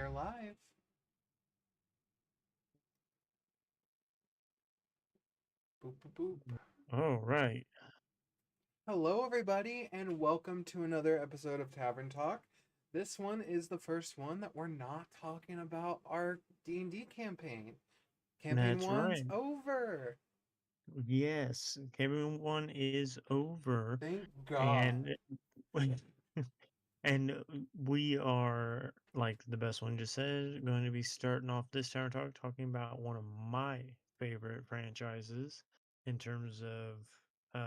are live. Boop, boop, boop. All right. Hello, everybody, and welcome to another episode of Tavern Talk. This one is the first one that we're not talking about our D&D campaign. Campaign That's one's right. over. Yes, Kevin one is over, Thank God. and and we are like the best one just said going to be starting off this time talking about one of my favorite franchises in terms of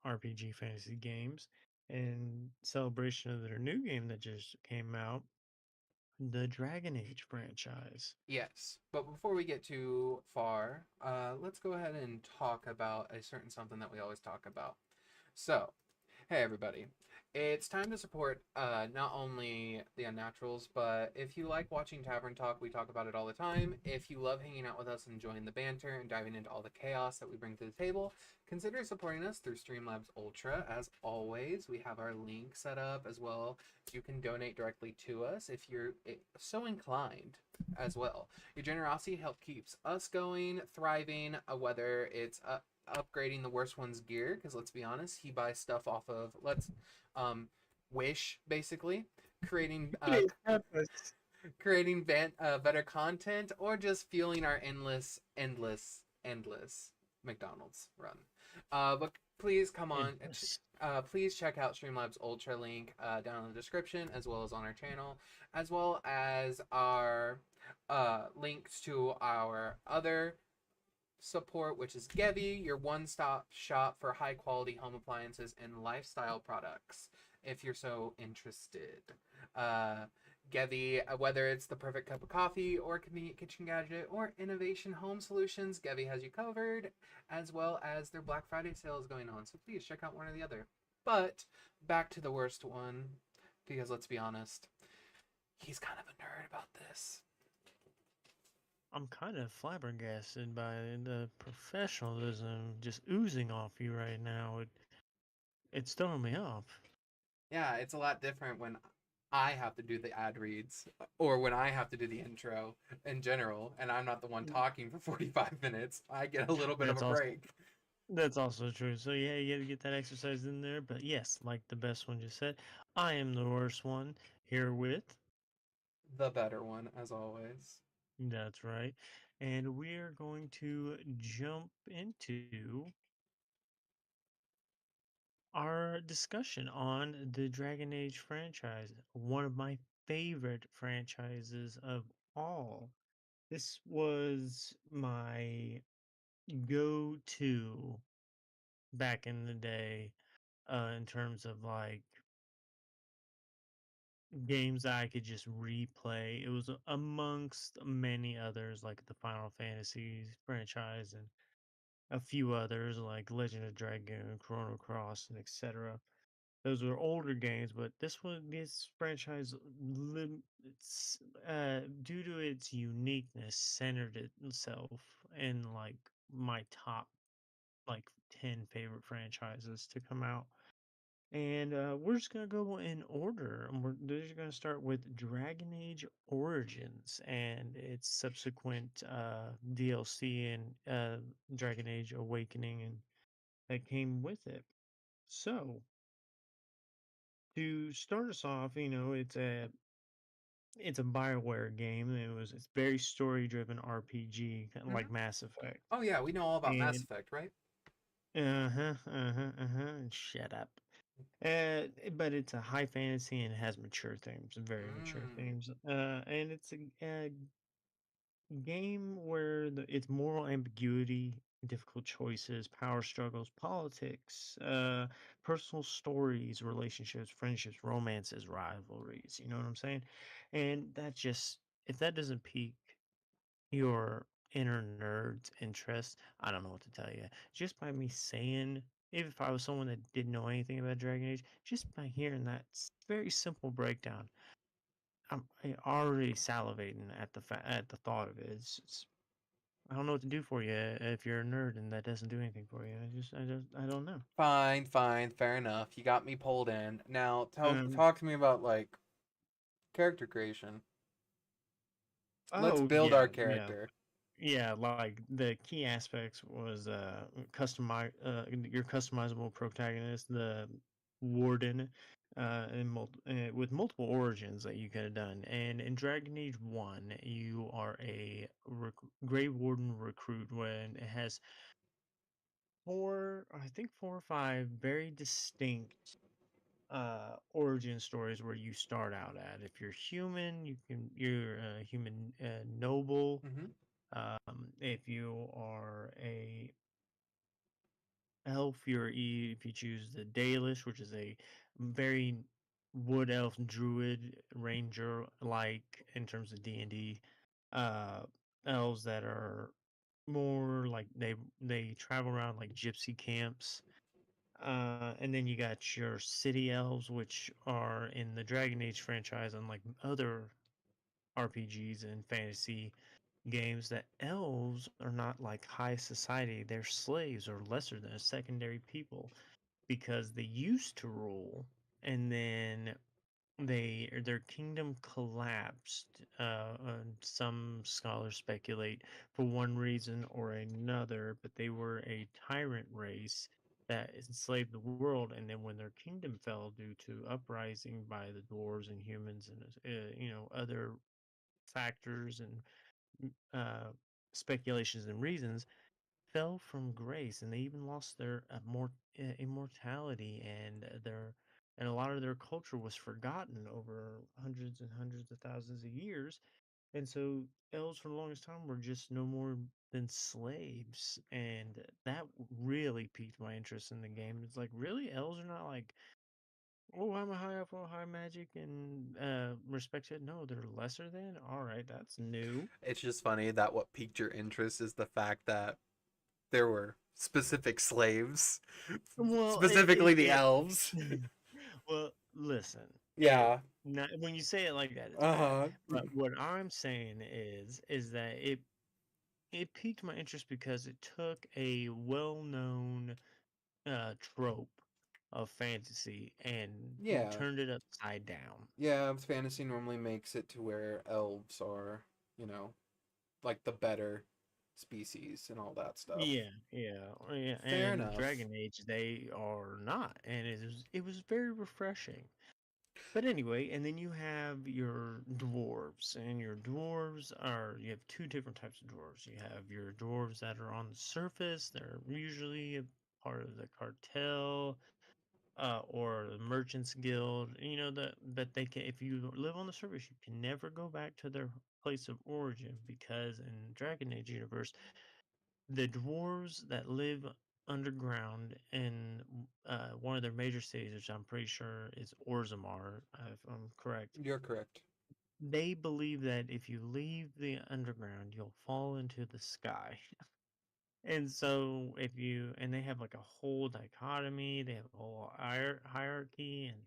RPG fantasy games in celebration of their new game that just came out, the Dragon Age franchise. Yes, but before we get too far, let's go ahead and talk about a certain something that we always talk about. So, hey everybody. It's time to support not only the Unnaturals, but if you like watching Tavern Talk, we talk about it all the time. If you love hanging out with us and enjoying the banter and diving into all the chaos that we bring to the table, consider supporting us through Streamlabs Ultra. As always, we have our link set up as well. You can donate directly to us if you're so inclined as well. Your generosity helps keeps us going, thriving, whether it's upgrading the worst one's gear, because let's be honest, he buys stuff off of um Wish, basically, creating Please help us. better content, or just fueling our endless McDonald's run. But please come on. Endless. Please check out Streamlabs Ultra link down in the description, as well as on our channel, as well as our links to our other support, which is GEVI, your one-stop shop for high-quality home appliances and lifestyle products, if you're so interested. Uh, GEVI, whether it's the perfect cup of coffee or convenient kitchen gadget or innovation home solutions, GEVI has you covered, as well as their Black Friday sales going on. So please check out one or the other. But back to the worst one, because let's be honest, he's kind of a nerd about this. I'm kind of flabbergasted by the professionalism just oozing off you right now. It's throwing me off. Yeah, it's a lot different when I have to do the ad reads or when I have to do the intro in general, and I'm not the one talking for 45 minutes. I get a little bit of That's a also break. that's also true. So yeah, you got to get that exercise in there. But yes, like the best one just said, I am the worst one here with. The better one, as always. That's right, and we're going to jump into our discussion on the Dragon Age franchise, one of my favorite franchises of all. This was my go to back in the day in terms of like games that I could just replay. It was amongst many others like the Final Fantasy franchise and a few others like Legend of Dragoon, Chrono Cross, and etc. Those were older games, but this franchise, it's due to its uniqueness, centered itself in like my top like 10 favorite franchises to come out. And we're just gonna go in order. And we're just gonna start with Dragon Age Origins and its subsequent DLC and Dragon Age Awakening and that came with it. So to start us off, it's a Bioware game. It's very story driven RPG, kind of Hmm. like Mass Effect. Oh, yeah, we know all about Mass And Effect, right? shut up. But it's a high fantasy and it has mature themes, very mature Mm. themes. And it's a game where its moral ambiguity, difficult choices, power struggles, politics, personal stories, relationships, friendships, romances, rivalries. You know what I'm saying? And that just, if that doesn't pique your inner nerd's interest, I don't know what to tell you. Just by me saying, if I was someone that didn't know anything about Dragon Age, just by hearing that very simple breakdown, I'm already salivating at at the thought of it. I don't know what to do for you if you're a nerd and that doesn't do anything for you. I don't know. Fine, fine, fair enough. You got me pulled in. Now, Um, talk to me about, like, character creation. Let's Oh build our yeah, yeah. character. Yeah, like the key aspects was customize your customizable protagonist, the warden, with multiple origins that you could have done. And in Dragon Age One, you are a Grey Warden recruit when it has I think four or five very distinct origin stories where you start out at. If you're human, you're a human noble. Hmm. If you are a elf, if you choose the Dalish, which is a very wood elf druid ranger like in terms of D&D. Uh, Elves that are more like they travel around like gypsy camps. And then you got your city elves, which are in the Dragon Age franchise, unlike other RPGs and fantasy games, that elves are not like high society. They're slaves or lesser than a secondary people because they used to rule and then their kingdom collapsed. Some scholars speculate for one reason or another, but they were a tyrant race that enslaved the world, and then when their kingdom fell due to uprising by the dwarves and humans and other factors and uh, speculations and reasons, fell from grace, and they even lost their immortality, and a lot of their culture was forgotten over hundreds and hundreds of thousands of years. And so elves for the longest time were just no more than slaves, and that really piqued my interest in the game. It's like, really, elves are not like, oh, I'm a high elf, oh, high magic and respect it. No, they're lesser than. All right, that's new. It's just funny that what piqued your interest is the fact that there were specific slaves, Well, specifically the elves. well, listen. Yeah. Not, when you say it like that, it's Uh bad. huh. But what I'm saying is that it piqued my interest because it took a well-known trope of fantasy and Yeah. turned it upside down. Yeah. Fantasy normally makes it to where elves are, you know, like the better species and all that stuff. Yeah. Fair And enough. Dragon Age, they are not, and it was very refreshing. But anyway, and then you have your dwarves, and you have two different types of dwarves. You have your dwarves that are on the surface, they're usually a part of the cartel or the merchants guild. You know that they can, if you live on the surface, you can never go back to their place of origin, because in Dragon Age universe, the dwarves that live underground in one of their major cities, which I'm pretty sure is Orzammar, if I'm correct, You're correct. they believe that if you leave the underground, you'll fall into the sky. And so and they have like a whole dichotomy, they have a whole hierarchy and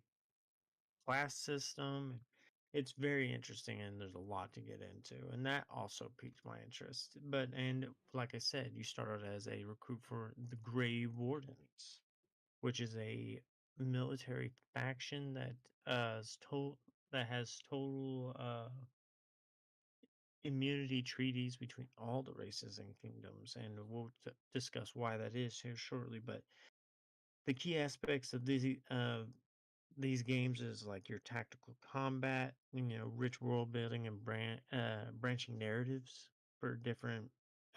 class system. And it's very interesting, and there's a lot to get into, and that also piqued my interest. And like I said, you started as a recruit for the Grey Wardens, which is a military faction that has total immunity treaties between all the races and kingdoms, and we'll discuss why that is here shortly. But the key aspects of these games is like your tactical combat, rich world building and branching narratives for different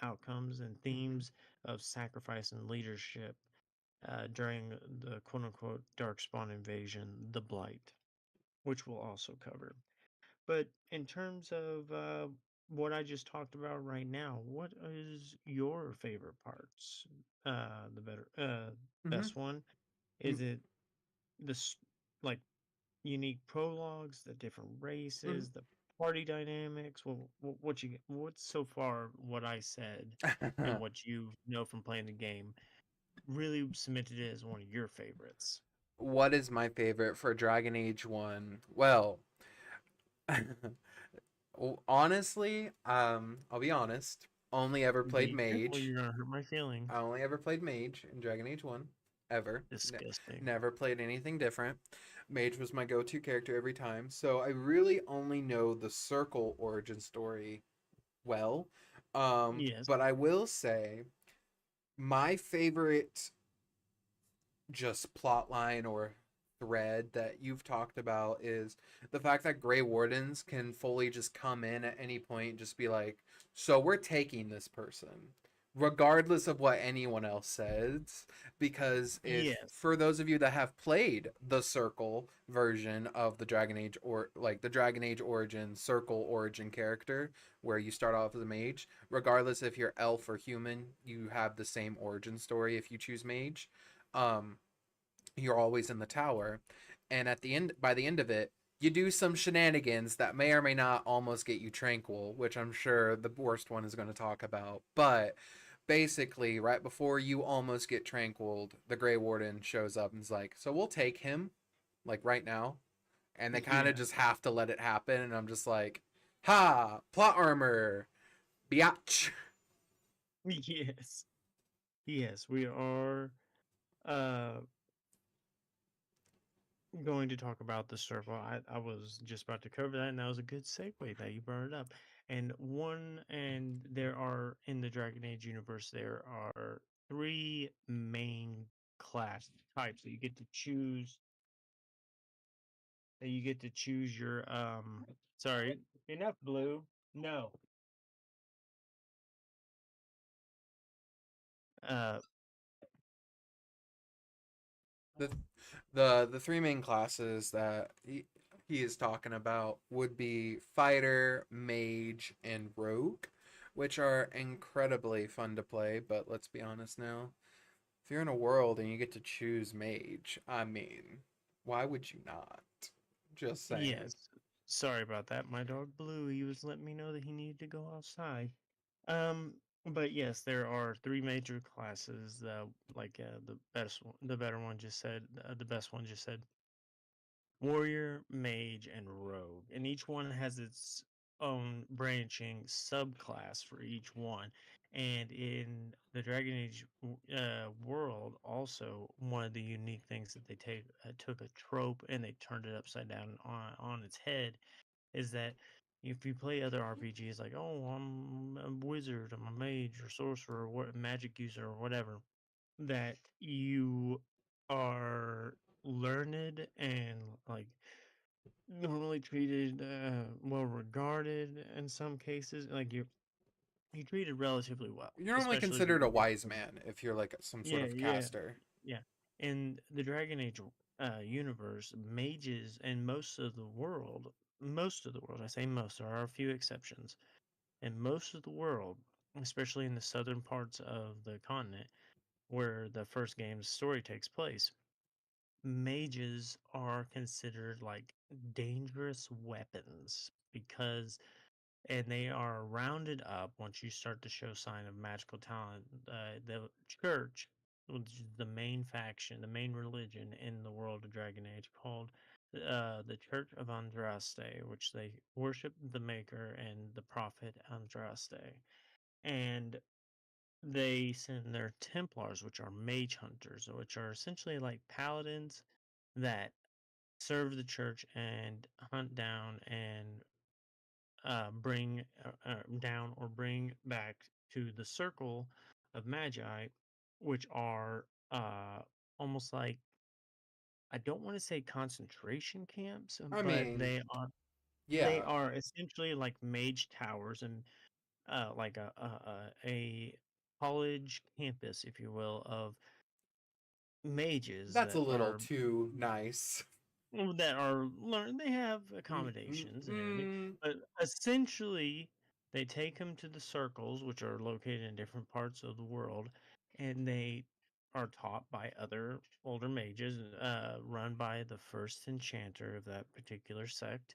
outcomes and Hmm. themes of sacrifice and leadership during the quote unquote Darkspawn invasion, the Blight, which we'll also cover. But in terms of what I just talked about right now, what is your favorite parts? The Hmm. best one? Is it this like unique prologues, the different Hmm. races, the party dynamics? What's so far what I said and what you know from playing the game really cemented it as one of your favorites? What is my favorite for Dragon Age 1? Well, honestly, I'll be honest. Only ever played Be careful, Mage. you're gonna hurt my feelings. I only ever played Mage in Dragon Age 1. Ever. Disgusting. Never played anything different. Mage was my go to character every time. So I really only know the Circle origin story well. Yes. But I will say my favorite just plot line or thread that you've talked about is the fact that Grey Wardens can fully just come in at any point and just be like, so we're taking this person, regardless of what anyone else says. Because if, Yes. for those of you that have played the Circle version of the Dragon Age, or like the Dragon Age Origin Circle origin character, where you start off as a mage, regardless if you're elf or human, you have the same origin story if you choose mage. Um, you're always in the tower, and at the end, by the end of it, you do some shenanigans that may or may not almost get you tranquil, which I'm sure the worst one is going to talk about. But basically, right before you almost get tranquiled, the Grey Warden shows up and is like, so we'll take him, like right now. And they kind of Yeah. just have to let it happen, and I'm just like, ha, plot armor, biatch. Yes. Yes, we are uh going to talk about the circle. I was just about to cover that, and that was a good segue that you brought it up. And there are in the Dragon Age universe, there are three main class types that you get to choose. That you get to choose your Sorry, enough blue. No. Uh, the the three main classes that he is talking about would be fighter, mage, and rogue, which are incredibly fun to play. But let's be honest now, if you're in a world and you get to choose mage, I mean, why would you not? Just saying. yes. Sorry about that. My dog Blue, he was letting me know that he needed to go outside. Um, but yes, there are three major classes. The better one just said, the best one just said warrior, mage, and rogue, and each one has its own branching subclass for each one. And in the Dragon Age world, also one of the unique things that they took a trope and they turned it upside down on its head is that if you play other RPGs like, oh, I'm a wizard, I'm a mage or sorcerer or what magic user or whatever, that you are learned and like normally treated well regarded in some cases. Like you treated relatively well, You're normally especially if you considered a can. wise man if you're like some sort Yeah, of yeah, caster. yeah. In the Dragon Age universe, mages and most of the world, I say most, there are a few exceptions, and most of the world, especially in the southern parts of the continent where the first game's story takes place, mages are considered like dangerous weapons because and they are rounded up once you start to show sign of magical talent. The church, which is the main faction, the main religion in the world of Dragon Age, called the Church of Andraste, which they worship the Maker and the Prophet Andraste, and they send their Templars, which are mage hunters, which are essentially like paladins that serve the church and hunt down and bring down or bring back to the circle of magi, which are almost like, I don't want to say concentration camps, I but mean, they yeah, are essentially like mage towers and like a college campus, if you will, of mages that's a little too nice. that are learn they have Mm, mm, accommodations and everything, mm. but essentially they take them to the circles, which are located in different parts of the world, and they are taught by other older mages, run by the first enchanter of that particular sect,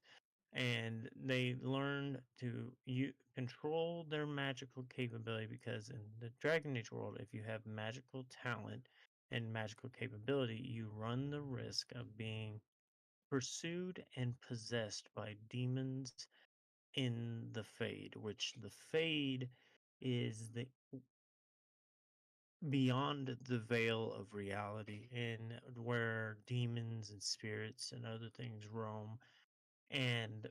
and they learn to control their magical capability because in the Dragon Age world, if you have magical talent and magical capability, you run the risk of being pursued and possessed by demons in the Fade, which the Fade is the beyond the veil of reality and where demons and spirits and other things roam. And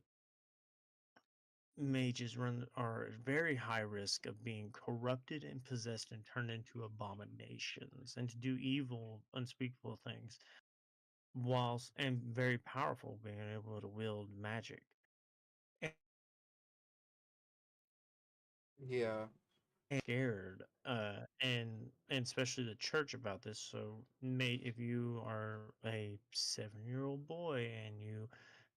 mages run are at very high risk of being corrupted and possessed and turned into abominations and to do evil, unspeakable things, whilst and very powerful, being able to wield magic. Yeah. Scared and especially the church about this. So may if you are a 7-year old boy and you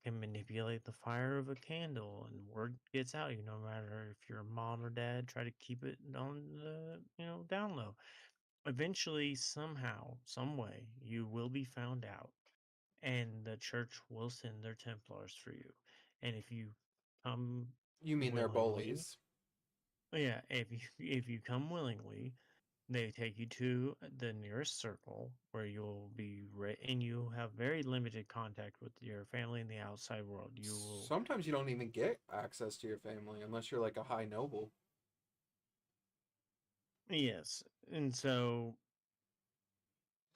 can manipulate the fire of a candle and word gets out, no matter if your mom or dad try to keep it on the down low, eventually somehow some way you will be found out and the church will send their templars for you. And if you come You mean they're willingly, bullies? yeah, if you come willingly, they take you to the nearest circle where you'll be and you have very limited contact with your family in the outside world. You will, Sometimes you don't even get access to your family unless you're like a high noble. yes. And so,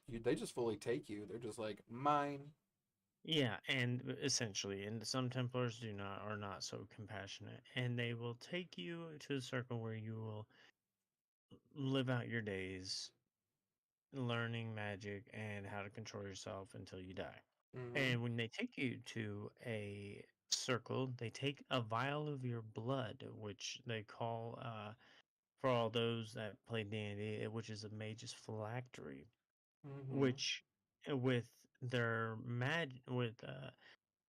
They just fully take you. They're just like mine. yeah, and essentially, and some Templars are not so compassionate, and they will take you to a circle where you will live out your days learning magic and how to control yourself until you die. Mm-hmm. And when they take you to a circle, they take a vial of your blood, which they call, for all those that play D&D, which is a mage's phylactery, Mm-hmm. which with their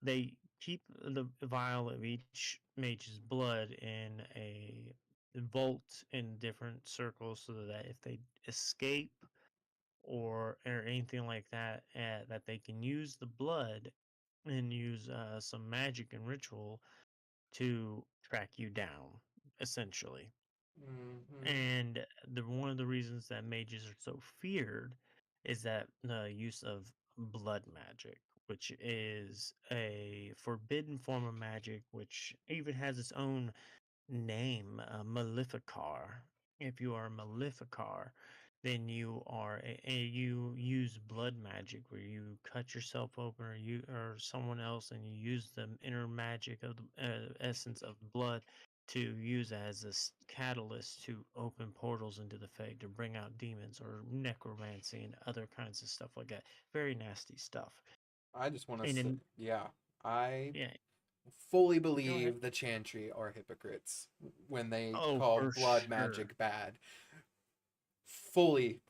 they keep the vial of each mage's blood in a vault in different circles so that if they escape or anything like that, that they can use the blood and use some magic and ritual to track you down, essentially. Mm-hmm. And the one of the reasons that mages are so feared is that the use of blood magic, which is a forbidden form of magic, which even has its own name, Maleficar. If you are a Maleficar, then you use blood magic where you cut yourself open or someone else and you use the inner magic of the essence of blood to use as a catalyst to open portals into the Fae to bring out demons or necromancy and other kinds of stuff like that. Very nasty stuff. I just want to And say, then, yeah, I yeah, fully go ahead. believe the Chantry are hypocrites when they Oh, call for blood sure. magic bad. Fully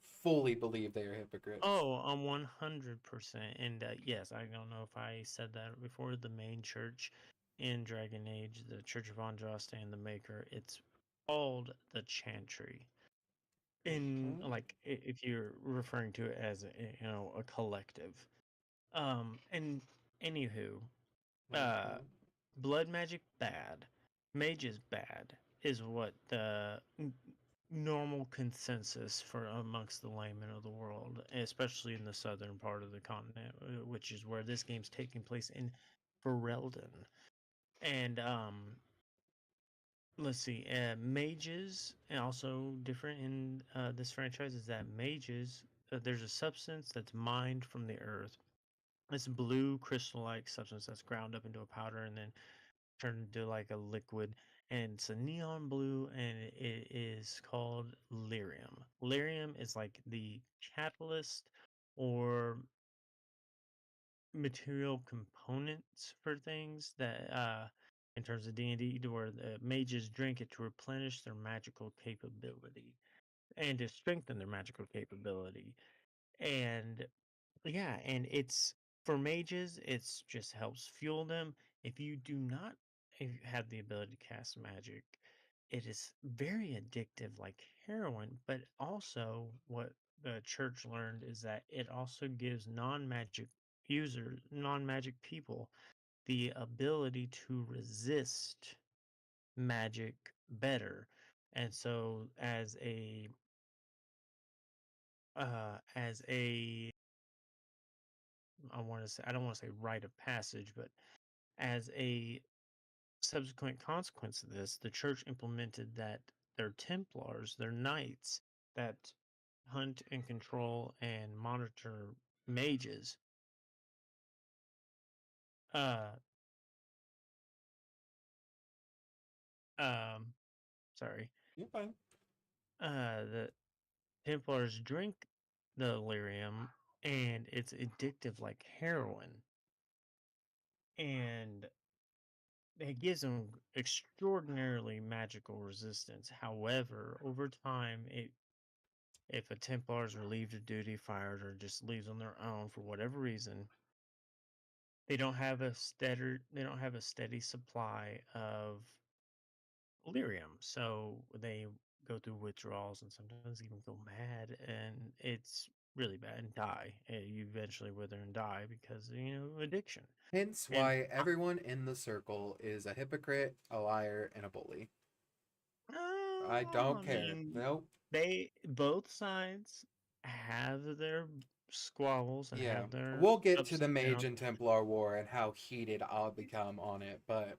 believe they are hypocrites. Oh, I'm 100%. And yes, I don't know if I said that before. The main church in Dragon Age, the Church of Andraste and the Maker, it's called the Chantry. In Okay. like, if you're referring to it as a collective. And anywho, uh, Okay. blood magic bad, mages bad is what the normal consensus for amongst the laymen of the world, especially in the southern part of the continent, which is where this game's taking place in Ferelden. And let's see, mages, and also different in this franchise is that mages, there's a substance that's mined from the earth. It's blue crystal-like substance that's ground up into a powder and then turned into like a liquid, and it's a neon blue, and it is called lyrium. Lyrium is like the catalyst or material components for things that in terms of D&D, to where the mages drink it to replenish their magical capability and to strengthen their magical capability. And yeah, and it's for mages, it's just helps fuel them. If you do not have the ability to cast magic, it is very addictive like heroin, but also what the church learned is that it also gives non-magic users, non-magic people the ability to resist magic better. And so as a I want to say, I don't want to say rite of passage, but as a subsequent consequence of this, the church implemented that their Templars, their knights that hunt and control and monitor mages, uh, Um, sorry. You're fine. The Templars drink the lyrium, and it's addictive like heroin, and it gives them extraordinarily magical resistance. However, over time, if a Templar is relieved of duty, fired, or just leaves on their own for whatever reason, they don't have a steady supply of lyrium, so they go through withdrawals and sometimes even go mad, and it's really bad and die. You eventually wither and die because addiction. Hence And why everyone in the circle is a hypocrite, a liar, and a bully. I don't I care. mean, Nope. they both sides have their squabbles and Yeah. have their We'll get to ups the and Mage downs. and Templar War and how heated I'll become on it, but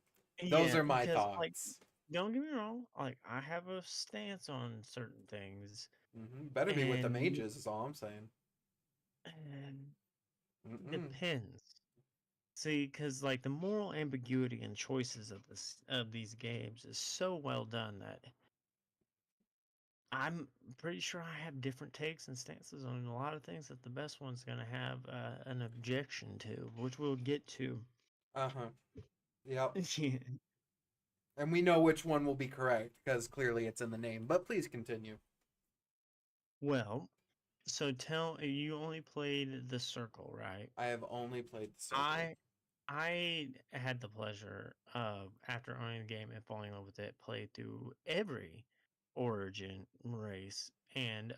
those Yeah, are my because like, thoughts. don't get me wrong, like I have a stance on certain things, Better be with the and mages, is all I'm saying. and Mm-mm. depends. See, because like the moral ambiguity and choices of these games is so well done that I'm pretty sure I have different takes and stances on a lot of things that the best one's going to have an objection to, which we'll get to. Uh-huh. Yep. Yeah. And we know which one will be correct because clearly it's in the name. But please continue. Well, so tell you only played the circle, right? I have only played the circle. I I had the pleasure of after owning the game and falling in love with it, play through every origin race. And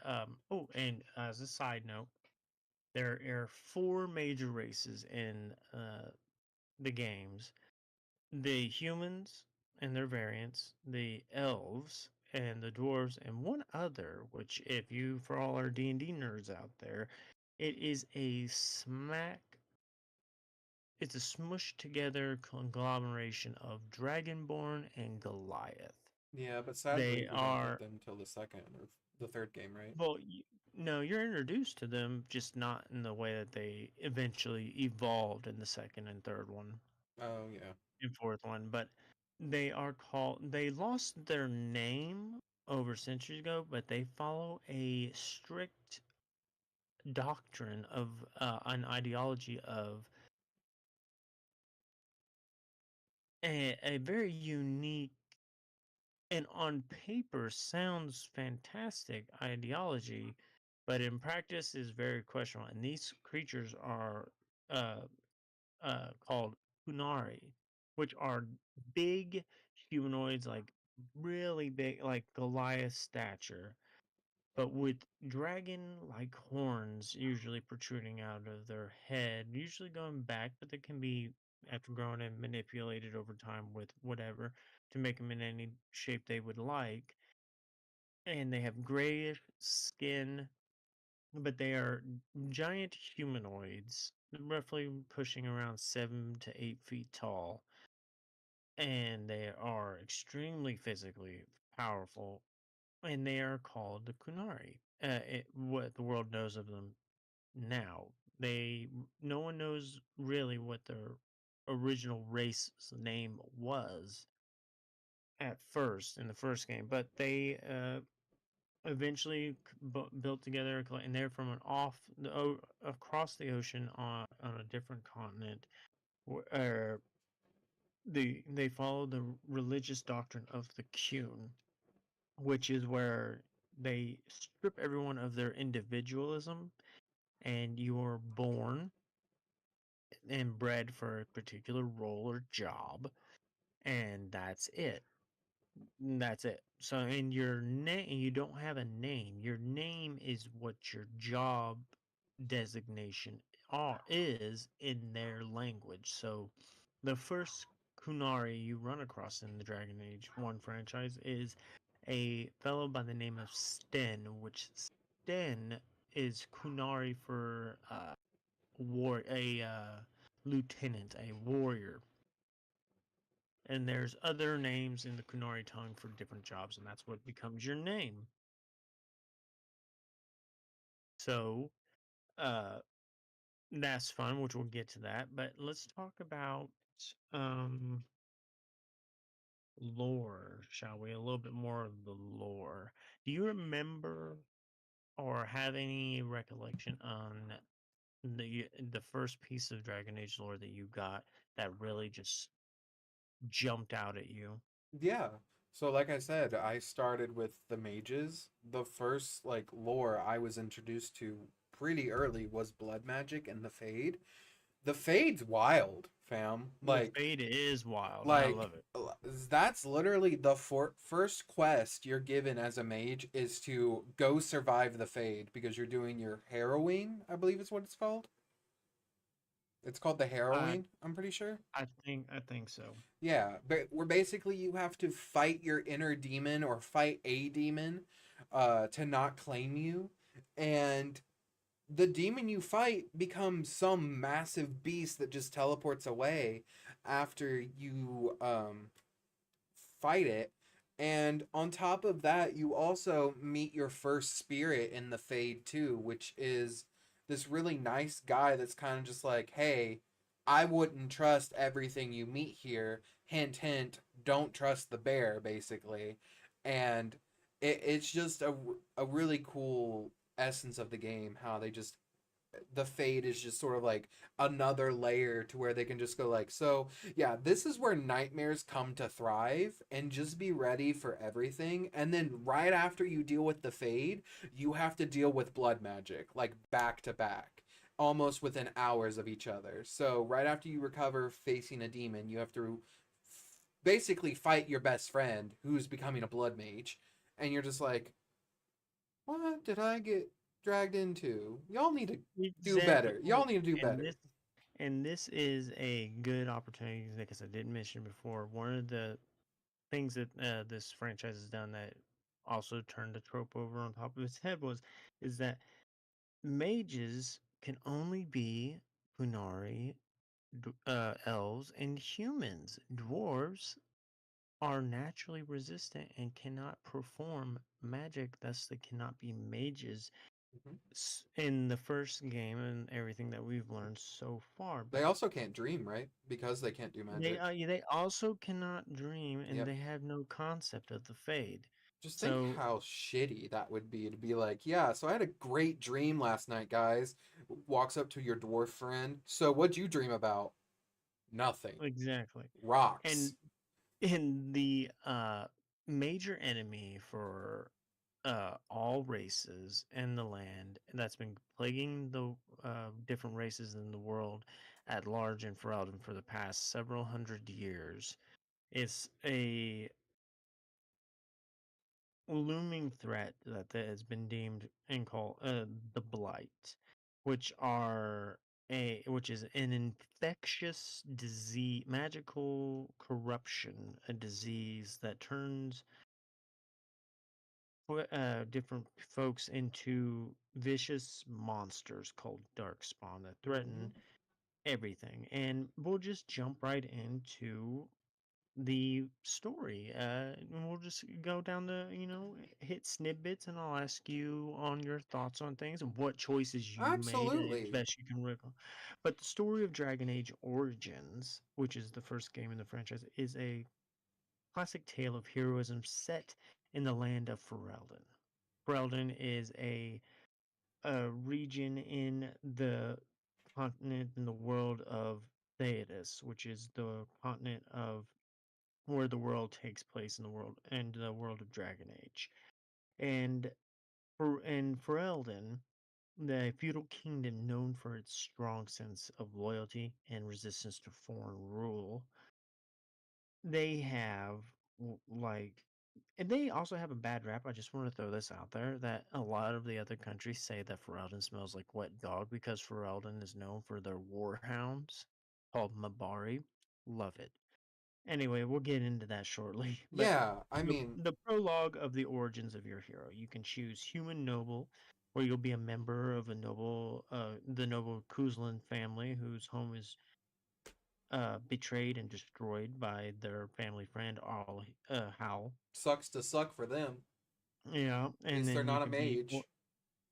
and as a side note, there are four major races in the games: the humans and their variants, the elves and the dwarves, and one other. Which, if you, for all our D&D nerds out there, it is a smack it's a smushed together conglomeration of Dragonborn and Goliath. Yeah, but sadly They we don't get are, them until the second or the third game, right? well, no, you're introduced to them, just not in the way that they eventually evolved in the second and third one Oh yeah. and fourth one. But they lost their name over centuries ago, but they follow a strict doctrine of an ideology of a very unique and on paper sounds fantastic ideology, but in practice is very questionable. And these creatures are uh, called Kunari, which are big humanoids, like really big, like Goliath stature, but with dragon-like horns usually protruding out of their head, usually going back, but they can be after grown and manipulated over time with whatever to make them in any shape they would like. And they have grayish skin, but they are giant humanoids, roughly pushing around 7 to 8 feet tall, and they are extremely physically powerful, and they are called the Kunari. What the world knows of them now. They No one knows really what their original race's name was at first in the first game, but they eventually built together, and they're from across the ocean on a different continent, where they follow the religious doctrine of the Qun, which is where they strip everyone of their individualism, and you're born and bred for a particular role or job, and that's it. That's it. So, and your name, you don't have a name. Your name is what your job designation is in their language. So, the first Kunari you run across in the Dragon Age 1 franchise is a fellow by the name of Sten, which Sten is Kunari for lieutenant, a warrior. And there's other names in the Kunari tongue for different jobs, and that's what becomes your name. So, uh, that's fun, which we'll get to that. But let's talk about um lore, shall we? A little bit more of the lore. Do you remember or have any recollection on the first piece of Dragon Age lore that you got that really just jumped out at you? Yeah. So like I said, I started with the mages. The first like lore I was introduced to pretty early was blood magic and the fade. The fade's wild, fam. The Fade is wild. I Like love it. that's literally the first quest you're given as a mage is to go survive the fade because you're doing your harrowing, I believe is what it's called. It's called the I harrowing, I'm pretty sure. I think so. Yeah, but where basically you have to fight your inner demon or fight a demon to not claim you. And the demon you fight becomes some massive beast that just teleports away after you fight it. And on top of that, you also meet your first spirit in the Fade too, which is this really nice guy that's kind of just like, hey, I wouldn't trust everything you meet here. Hint, hint, don't trust the bear, basically. And it's just a really cool essence of the game, how they just the fade is just sort of like another layer to where they can just go like, so yeah, this is where nightmares come to thrive, and just be ready for everything. And then right after you deal with the fade, you have to deal with blood magic like back to back, almost within hours of each other. So right after you recover facing a demon, you have to basically fight your best friend who's becoming a blood mage. And you're just like, what did I get dragged into? Y'all need to do Exactly. better. Well, Y'all need to do and better. this is a good opportunity because I did mention before. One of the things that this franchise has done that also turned the trope over on top of its head was is that mages can only be Punari, elves, and humans. Dwarves are naturally resistant and cannot perform magic, thus they cannot be mages Mhm. in the first game and everything that we've learned so far. They But also can't dream, right? Because they can't do magic. they also cannot dream, and Yep. they have no concept of the fade. Just think So how shitty that would be to be like, yeah, so I had a great dream last night, guys. Walks up to your dwarf friend. So what'd you dream about? Nothing. exactly, and Rocks. in the major enemy for all races in the land that's been plaguing the different races in the world at large in Ferelden for the past several hundred years. It's a looming threat that has been deemed and called the blight, which is an infectious disease, magical corruption, a disease that turns different folks into vicious monsters called darkspawn that Hmm. threaten everything. And we'll just jump right into the story. And we'll just go down the, hit snippets, and I'll ask you on your thoughts on things and what choices you made and Absolutely. best you can recall. But the story of Dragon Age Origins, which is the first game in the franchise, is a classic tale of heroism set in the land of Ferelden. Ferelden is a region in the continent in the world of Theodas, which is the continent of where the world takes place in the world and the world of Dragon Age. And for Eldon, the feudal kingdom known for its strong sense of loyalty and resistance to foreign rule, they have like and they also have a bad rap. I just want to throw this out there that a lot of the other countries say that Ferelden smells like wet dog because Ferelden is known for their warhounds called Mabari. Love it. Anyway, we'll get into that shortly. But Yeah, I the mean, the prologue of the origins of your hero. You can choose human noble, where you'll be a member of the noble Kuzlin family, whose home is betrayed and destroyed by their family friend Hal. sucks to suck for them. Yeah, At and least they're then you not a can be, mage.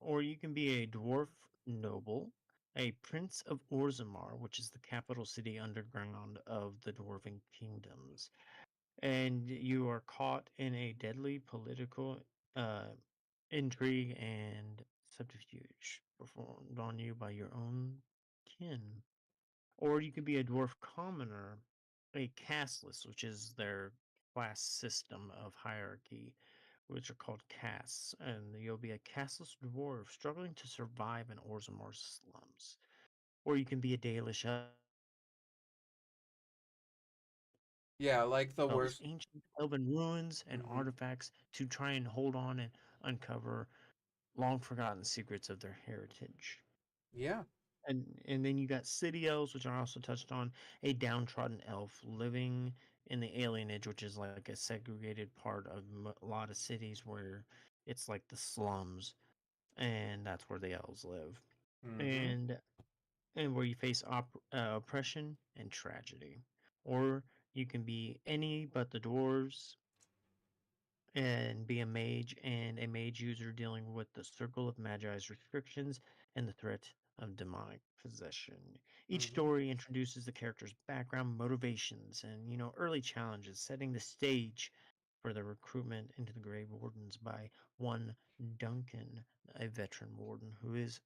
or you can be a dwarf noble, a prince of Orzammar, which is the capital city underground of the dwarven kingdoms. and you are caught in a deadly political uh, intrigue and subterfuge performed on you by your own kin. Or you could be a dwarf commoner, a casteless, which is their class system of hierarchy, which are called castes, and you'll be a casteless dwarf struggling to survive in Orzammar slums. Or you can be a Dalish Yeah, like the those worst. ancient elven ruins and Hmm. artifacts to try and hold on and uncover long forgotten secrets of their heritage. Yeah. And then you got city elves, which I also touched on, a downtrodden elf living in the alienage, which is like a segregated part of a lot of cities where it's like the slums, and that's where the elves live, Hmm. and where you face oppression and tragedy. Or you can be any but the dwarves and be a mage and a mage user dealing with the circle of magi's restrictions and the threat of demonic possession. Each Hmm. story introduces the character's background, motivations, and early challenges, setting the stage for the recruitment into the Grey Wardens by one Duncan, a veteran warden who is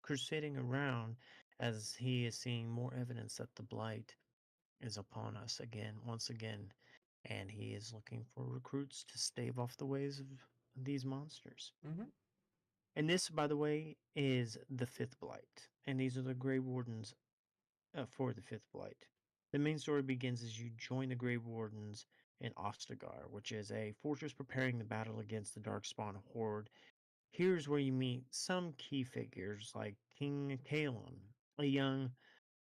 crusading around as he is seeing more evidence that the blight is upon us again, once again, and he is looking for recruits to stave off the ways of these monsters. Hmm. And this, by the way, is the fifth blight, and these are the Grey Wardens for the fifth blight. The main story begins as you join the Grey Wardens in Ostagar, which is a fortress preparing the battle against the Darkspawn horde. Here's where you meet some key figures like King Kalon, a young,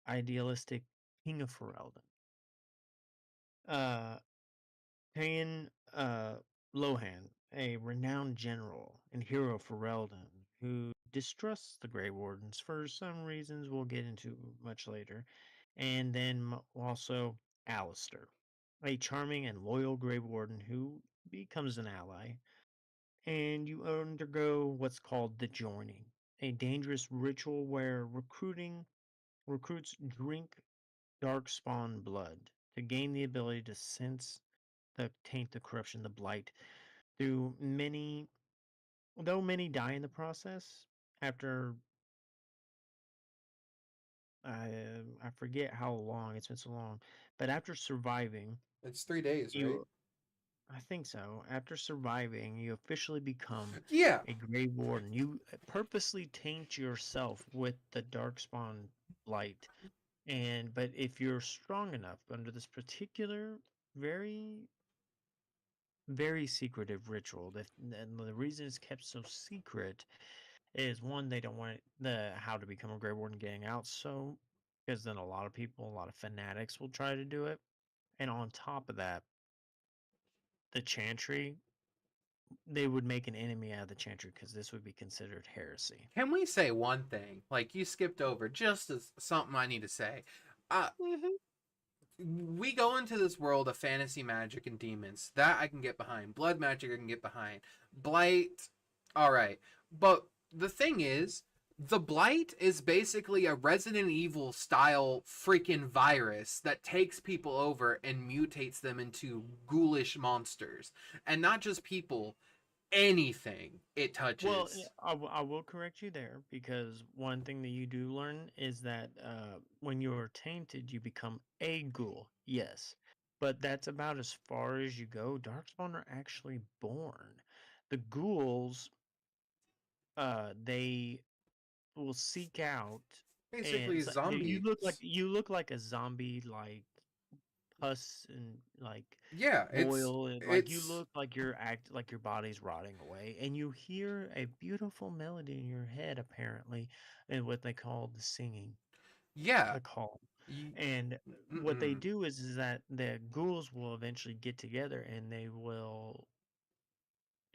idealistic king of Ferelden. Uh, Tan Lohan, a renowned general and hero for Reldon, who distrusts the Grey Wardens for some reasons we'll get into much later. And then also Alistair, a charming and loyal Grey Warden who becomes an ally. And you undergo what's called the Journey, a dangerous ritual where recruits drink darkspawn blood to gain the ability to sense the taint, the corruption, the blight through many, though many die in the process. After I forget how long it's been so long, but after surviving, It's 3 days, right? you I think so. After surviving, you officially become Yeah. a Grey Warden. You purposely taint yourself with the Darkspawn blight, and but if you're strong enough under this particular very very secretive ritual. And the reason it's kept so secret is one, they don't want the how to become a Grey Warden getting out, so because then a lot of people, a lot of fanatics will try to do it. And on top of that, the Chantry, they would make an enemy out of the Chantry because this would be considered heresy. Can we say one thing? Like you skipped over just as something I need to say. Uh, Hmm. we go into this world of fantasy magic and demons. That I can get behind. Blood magic I can get behind. Blight, all right. But the thing is, the Blight is basically a Resident Evil style freaking virus that takes people over and mutates them into ghoulish monsters. And not just people, anything it Well, touches. I will correct you there because one thing that you do learn is that when you are tainted, you become a ghoul. Yes, but that's about as far as you go. Darkspawn are actually born. The ghouls, they will seek out, and Basically you zombies. look like a zombie, like pus and like Yeah, boil and like you it's look like like your body's rotting away, and you hear a beautiful melody in your head apparently, and what they call the singing, yeah. the call. Y- And what they mm-mm. do is that the ghouls will eventually get together and they will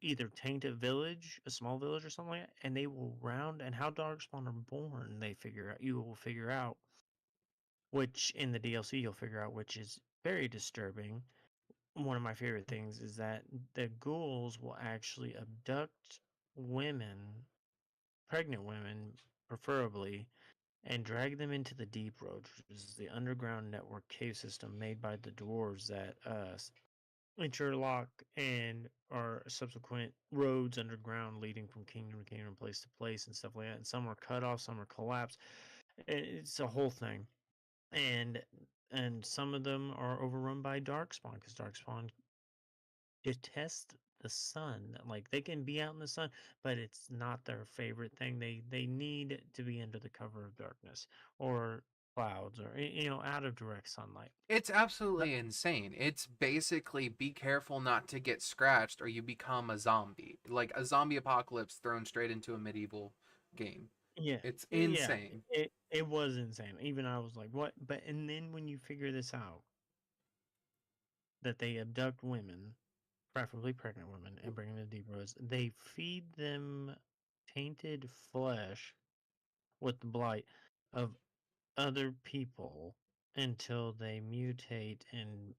either taint a village, a small village or something like that, and they will round, and how darkspawn are born, they figure out, you will figure out, which in the DLC you'll figure out, which is very disturbing. One of my favorite things is that the ghouls will actually abduct women, pregnant women preferably, and drag them into the Deep Road, which is the underground network cave system made by the dwarves that interlock and are subsequent roads underground leading from kingdom to kingdom, place to place, and stuff like that. And some are cut off, some are collapsed. It's a whole thing, and some of them are overrun by darkspawn because darkspawn detest the sun. Like they can be out in the sun, but it's not their favorite thing. They need to be under the cover of darkness or clouds or out of direct sunlight. It's But absolutely insane. It's basically be careful not to get scratched or you become a zombie. Like a zombie apocalypse thrown straight into a medieval game. yeah, It's yeah, insane. it was insane. Even I was like, what? But and then when you figure this out, that they abduct women, preferably pregnant women, and bring them to deep roads, they feed them tainted flesh with the blight of other people until they mutate and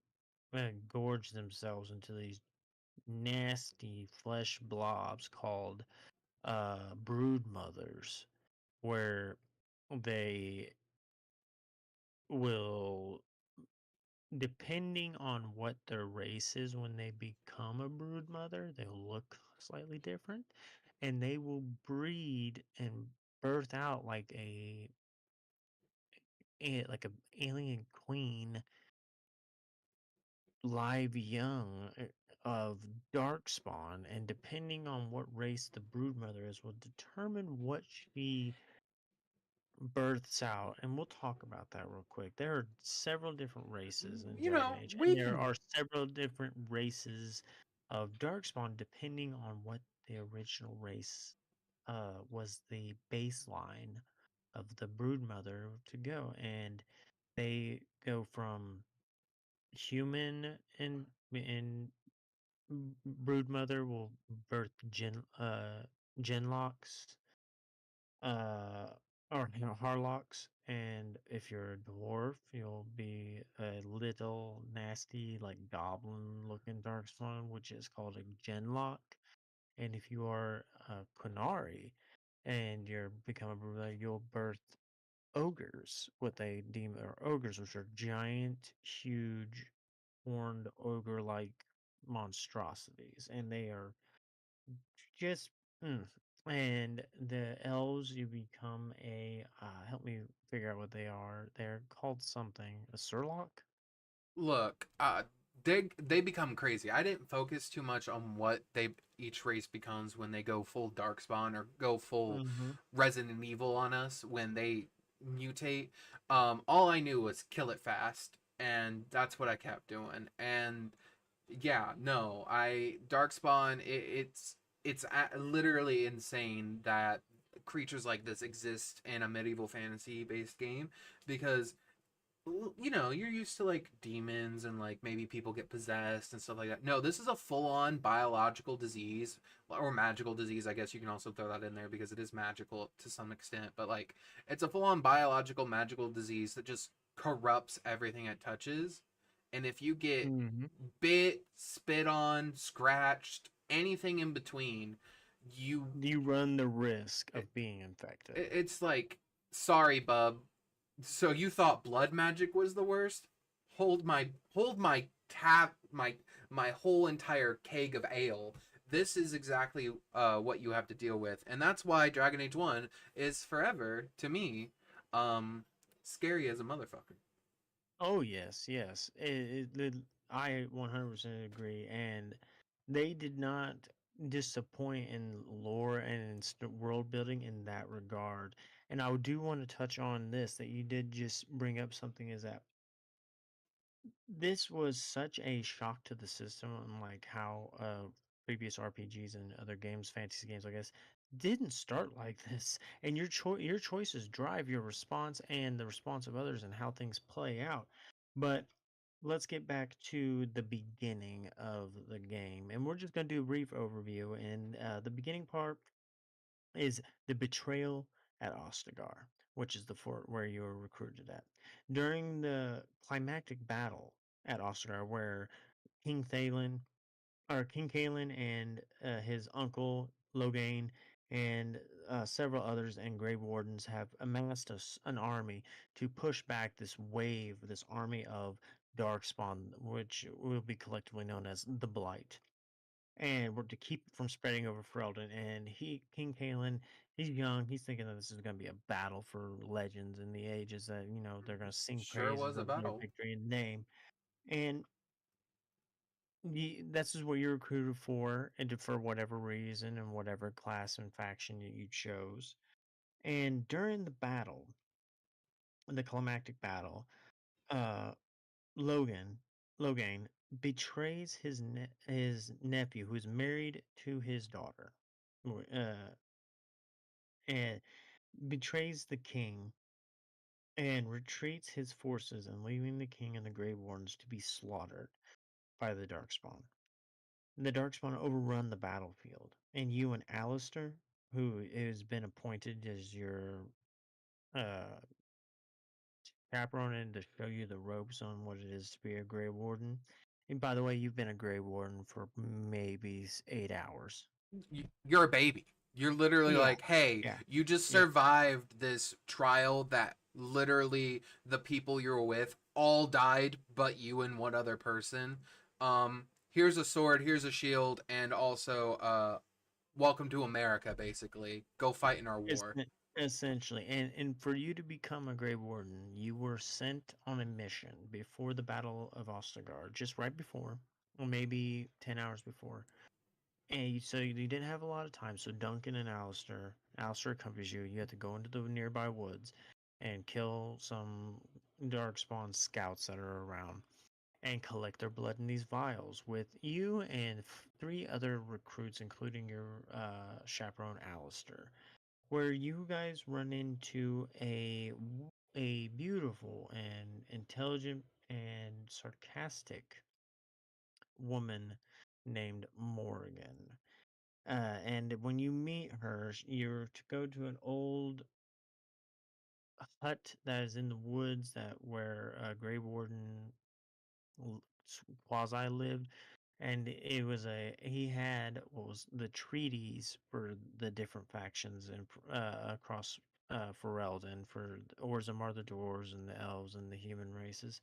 gorge themselves into these nasty flesh blobs called brood mothers, where they will, depending on what their race is when they become a brood mother, they'll look slightly different, and they will breed and birth out like a alien queen live young of darkspawn, and depending on what race the broodmother is will determine what she births out. And we'll talk about that real quick. There are several different races in You Dragon know, Age, and we there can are several different races of darkspawn depending on what the original race was the baseline of the broodmother to go. And they go from human and broodmother will birth genlocks, uh, or harlocks, and if you're a dwarf, you'll be a little nasty, like goblin-looking darkspawn, which is called a genlock. And if you are a Qunari and you're become a broodmother, you'll birth ogres, what they deem are ogres, which are giant, huge, horned ogre-like monstrosities, and they are just mm. And the elves, you become a help me figure out what they are. They're called something. A surlock? look, they become crazy. I didn't focus too much on what they each race becomes when they go full darkspawn or go full Mm-hmm. Resident Evil on us when they mutate. All I knew was kill it fast, and that's what I kept doing. And yeah, no, I darkspawn. Literally insane that creatures like this exist in a medieval fantasy based game because you're used to like demons and like maybe people get possessed and stuff like that. No, this is a full-on biological disease or magical disease. I guess you can also throw that in there because it is magical to some extent, but like it's a full-on biological magical disease that just corrupts everything it touches. And if you get Mm-hmm. bit, spit on, scratched, anything in between, you You run the risk of being infected. it's like sorry, bub, so you thought blood magic was the worst? Hold my tap my whole entire keg of ale. This is exactly what you have to deal with, and that's why Dragon Age 1 is forever to me scary as a motherfucker. Oh yes, yes. I 100% agree, and they did not disappoint in lore and in world building in that regard. And I do want to touch on this that you did just bring up something is that this was such a shock to the system, unlike how previous RPGs and other games, fantasy games, I guess, didn't start like this. And your choices drive your response and the response of others and how things play out. But let's get back to the beginning of the game, and we're just going to do a brief overview. And the beginning part is the betrayal at Ostagar, which is the fort where you were recruited at. During the climactic battle at Ostagar, where King Thalen, or King Kalen and his uncle Loghain and several others and Grey Wardens have amassed an army to push back this wave, this army of darkspawn, which will be collectively known as the Blight, and we're to keep it from spreading over Ferelden. And King Kalen, he's young. He's thinking that this is going to be a battle for legends in the ages that they're going to sing Sure praises was a of their battle. victory and name. And this is what you're recruited for, and for whatever reason and whatever class and faction that you chose. And during the battle, the climactic battle, uh, Logan, Logain betrays his nephew, who's married to his daughter, and betrays the king and retreats his forces, and leaving the king and the Grey Wardens to be slaughtered by the Darkspawn. The Darkspawn overrun the battlefield, and you and Alistair, who has been appointed as your uh, chaperone and to show you the ropes on what it is to be a Grey Warden. And by the way, you've been a Grey Warden for maybe 8 hours. You're a baby. You're literally Yeah, like, hey, yeah, you just yeah. survived this trial that literally the people you were with all died, but you and one other person. Here's a sword, here's a shield, and also, welcome to America. Basically, go fight in our Es- war. Essentially, and for you to become a Grey Warden, you were sent on a mission before the Battle of Ostagar, just right before, or maybe 10 hours before. And so you didn't have a lot of time. So Duncan and Alistair accompanies you. You have to go into the nearby woods and kill some Darkspawn scouts that are around and collect their blood in these vials with you and three other recruits, including your chaperone Alistair, where you guys run into a beautiful and intelligent and sarcastic woman named Morgan. And when you meet her, you're to go to an old hut that is in the woods that where Grey Warden quasi lived, and it was he had what was the treaties for the different factions and across Ferelden for the Orzammar, the dwarves, and the elves and the human races.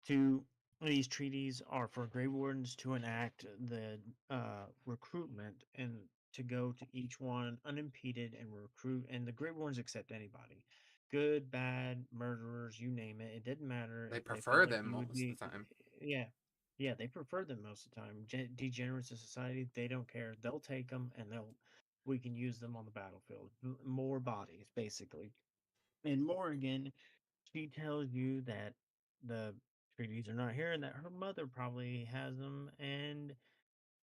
To these treaties are for Grey Wardens to enact the recruitment and to go to each one unimpeded and recruit. And the Grey Wardens accept anybody, good, bad, murderers, you name it. It didn't matter They if they felt prefer like them you would most be. of the time. Yeah, yeah, they prefer them most of the time. Degenerates of society, they don't care. They'll take them and we can use them on the battlefield. More bodies, basically. And Morrigan, she tells you that the treaties are not here and that her mother probably has them, and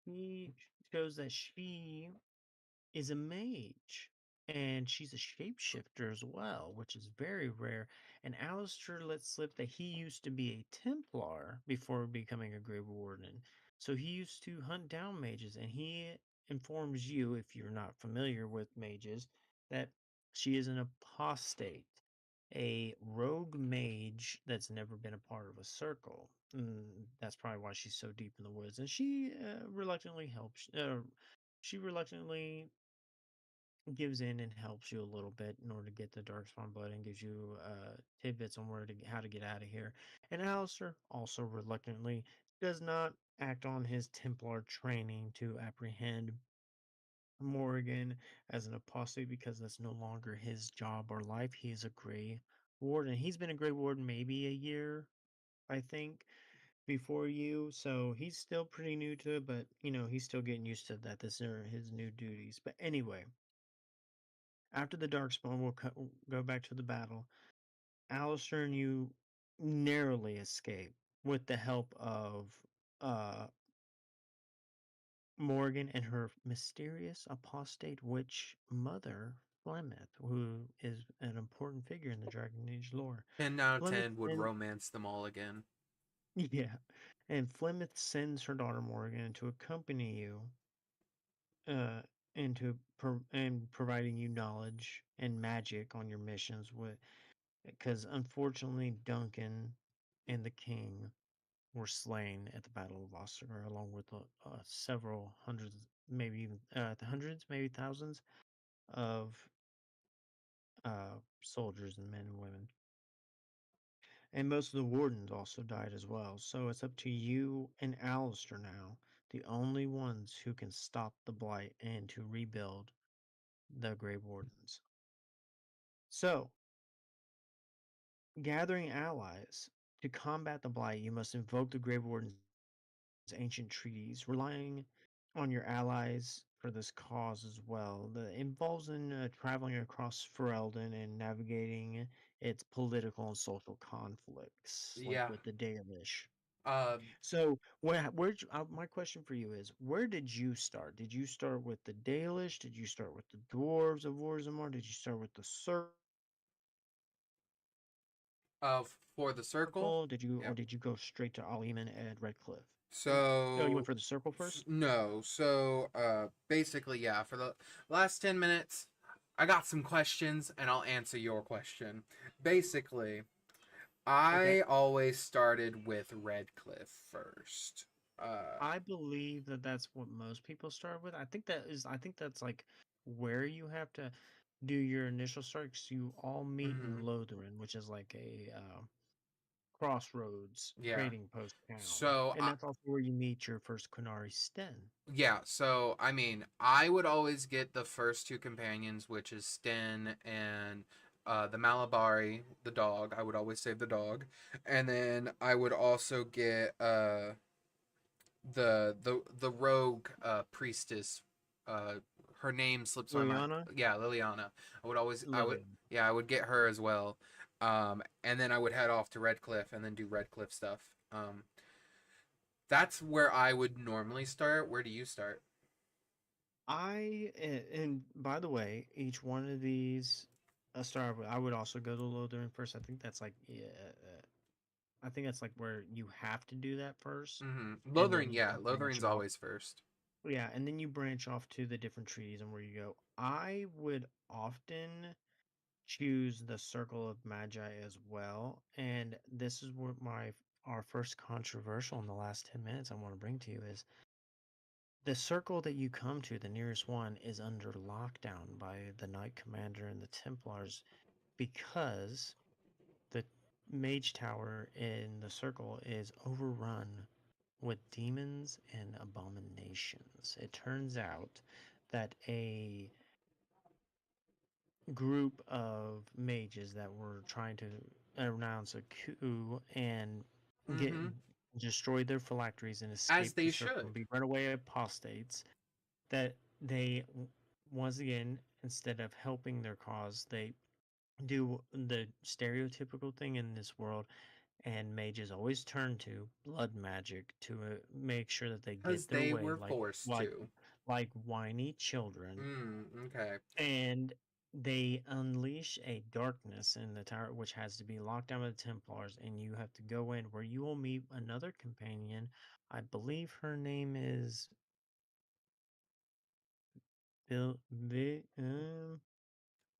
he shows that she is a mage and she's a shapeshifter as well, which is very rare. And Alistair lets slip that he used to be a Templar before becoming a Grey Warden. So he used to hunt down mages, and he informs you, if you're not familiar with mages, that she is an apostate, a rogue mage that's never been a part of a circle. That's probably why she's so deep in the woods. And she reluctantly helps. She reluctantly gives in and helps you a little bit in order to get the Darkspawn blood and gives you tidbits on how to get out of here. And Alistair also reluctantly does not act on his Templar training to apprehend Morrigan as an apostate because that's no longer his job or life. He is a Grey Warden. He's been a Grey Warden maybe a year, I think, before you. So he's still pretty new to it, but he's still getting used to that. This are his new duties. But anyway, after the Darkspawn, we'll go back to the battle. Alistair and you narrowly escape with the help of uh, Morgan and her mysterious apostate witch mother, Flemeth, who is an important figure in the Dragon Age lore. 10 out of Flemeth 10 would sends, romance them all again. yeah, and Flemeth sends her daughter Morgan to accompany you uh, and providing you knowledge and magic on your missions with because unfortunately Duncan and the king were slain at the Battle of Ostagar, along with several hundreds, maybe even hundreds, maybe thousands of soldiers and men and women. And most of the wardens also died as well. So it's up to you and Alistair now, the only ones who can stop the blight and to rebuild the Grey Wardens. So, gathering allies to combat the blight, you must invoke the Grey Warden's ancient treaties, relying on your allies for this cause as well. That involves in traveling across Ferelden and navigating its political and social conflicts, like Yeah. with the Dalish. Uh, So, my question for you is, where did you start? Did you start with the Dalish? Did you start with the dwarves of Orzammar? Did you start with the for the circle. circle? Did you, Yeah. or did you go straight to Aliman and Redcliffe? Oh, you went So for the circle first. no. So basically, yeah. For the last 10 minutes, I got some questions, and I'll answer your question. Basically, Okay. I always started with Redcliffe first. I believe that that's what most people start with. I think that's like where you have to do your initial start, 'cause you all meet in Mhm. Lotharen, which is like a crossroads Yeah. trading post town, So and that's also where you meet your first Quinari Sten. yeah, so I mean, I would always get the first two companions, which is Sten and the Malabari, the dog. I would always save the dog, and then I would also get the rogue priestess. Uh, her name slips my mind. Liliana, Yeah, Liliana. I would Lilian. yeah, I would get her as well. And then I would head off to Redcliffe and then do Redcliffe stuff. That's where I would normally start. Where do you start? And by the way, each one of these, I would also go to Lotharen first. I think that's like, yeah, I think that's like where you have to do that first, Mm-hmm. and then Lothering, you yeah, can branch Lothering's off. always first. Yeah, and then you branch off to the different trees and where you go. I would often choose the Circle of Magi as well, and this is what my our first controversial in the last 10 minutes I want to bring to you is the circle that you come to, the nearest one, is under lockdown by the Knight Commander and the Templars because the Mage Tower in the circle is overrun with demons and abominations. It turns out that a group of mages that were trying to announce a coup and get Mm-hmm. destroy their phylacteries and As escape the they circle and should. be runaway apostates, that they once again, instead of helping their cause, they do the stereotypical thing in this world, and mages always turn to blood magic to make sure that they Because get their they way, were forced to. like whiny children, Okay. and they unleash a darkness in the tower which has to be locked down by the Templars, and you have to go in where you will meet another companion. I believe her name is Bill,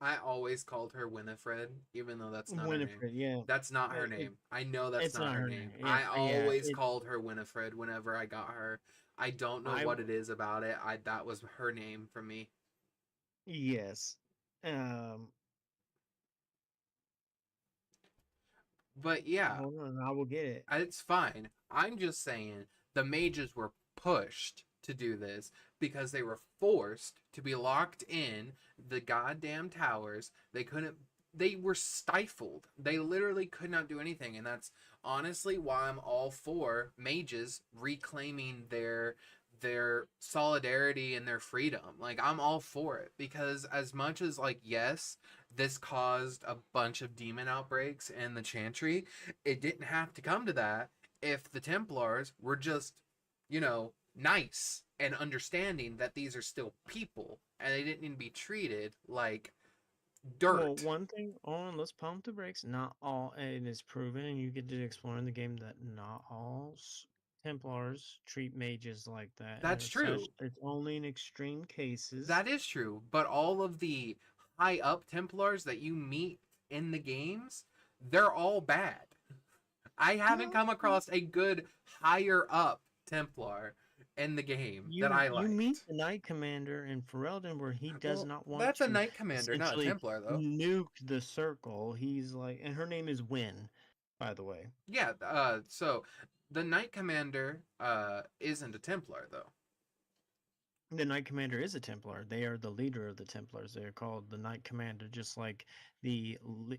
I always called her Winifred, even though that's not her name. Winifred. Yeah, That's not her it, name. I know that's it's not not her her name. name. Yeah, I yeah. always called her Winifred whenever I got her. I don't know I what it is about it. I that was her name for me. yes. Um, But yeah, Hold on, I will get it. it's fine. I'm just saying the mages were pushed to do this because they were forced to be locked in the goddamn towers. They were stifled. They literally could not do anything, and that's honestly why I'm all for mages reclaiming their solidarity and their freedom. Like I'm all for it because as much as like yes, this caused a bunch of demon outbreaks in the chantry, it didn't have to come to that if the Templars were just, nice and understanding that these are still people and they didn't need to be treated like Well, dirt. one thing on let's pump the brakes. Not all, and it's proven, and you get to explore in the game that not all Templars treat mages like that, and That's as such, true. it's only in extreme cases. That is true. But all of the high up Templars that you meet in the games, they're all bad. I haven't No, come across a good higher up Templar in the game that I you meet liked. the Knight Commander in Ferelden where he does Well, not want that's a to Knight Commander, not a essentially Templar, though. nuke the circle. He's like, and her name is Win, by the way. Yeah. So the Knight Commander isn't a Templar though. The Knight Commander is a Templar. They are the leader of the Templars. They are called the Knight Commander, just like the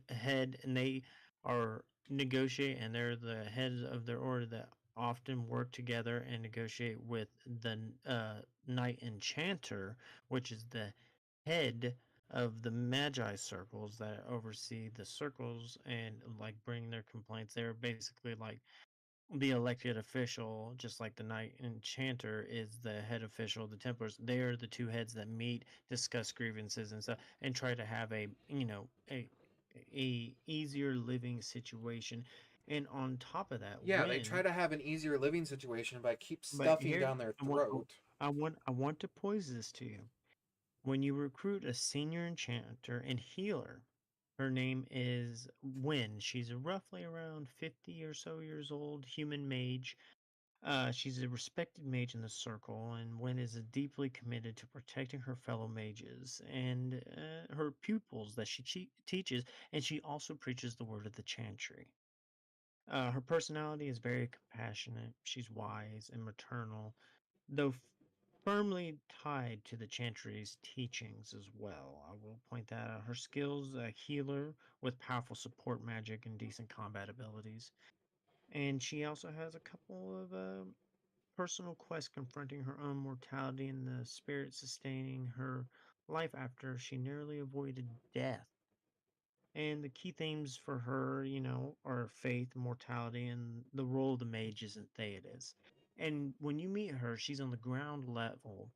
head, and they are negotiate, and they're the heads of their order that often work together and negotiate with the Knight Enchanter, which is the head of the Magi circles that oversee the circles and like bring their complaints. They're basically like the elected official, just like the Knight Enchanter is the head official of the Templars. They are the two heads that meet, discuss grievances and stuff, and try to have a a easier living situation. And on top of that, Yeah, they try to have an easier living situation by keep but stuffing here down their I want throat. I want to pose this to you. When you recruit a senior enchanter and healer, her name is Wynn. She's roughly around 50 or so years old, human mage. She's a respected mage in the circle, and Wen is deeply committed to protecting her fellow mages and her pupils that she teaches, and she also preaches the word of the chantry. Her personality is very compassionate. She's wise and maternal, though firmly tied to the chantry's teachings as well. I will point that out. Her skills, a healer with powerful support magic and decent combat abilities. And she also has a couple of personal quest confronting her own mortality and the spirit sustaining her life after she nearly avoided death. And the key themes for her, are faith, mortality, and the role of the mage isn't Theodas. And when you meet her, she's on the ground level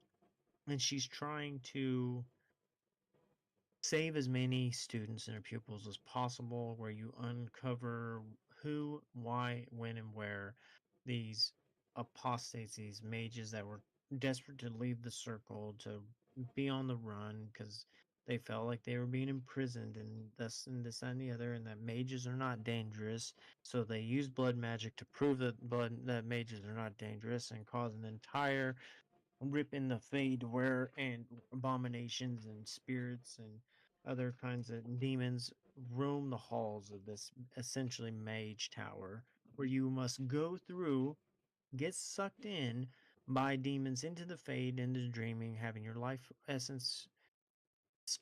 and she's trying to save as many students and her pupils as possible, where you uncover who, why, when, and where these apostates, these mages that were desperate to leave the circle, to be on the run because they felt like they were being imprisoned and this and the other, and that mages are not dangerous. So they use blood magic to prove that mages are not dangerous and cause an entire rip in the fade where and abominations and spirits and other kinds of demons roam the halls of this essentially mage tower, where you must go through, get sucked in by demons into the fade, into dreaming, having your life essence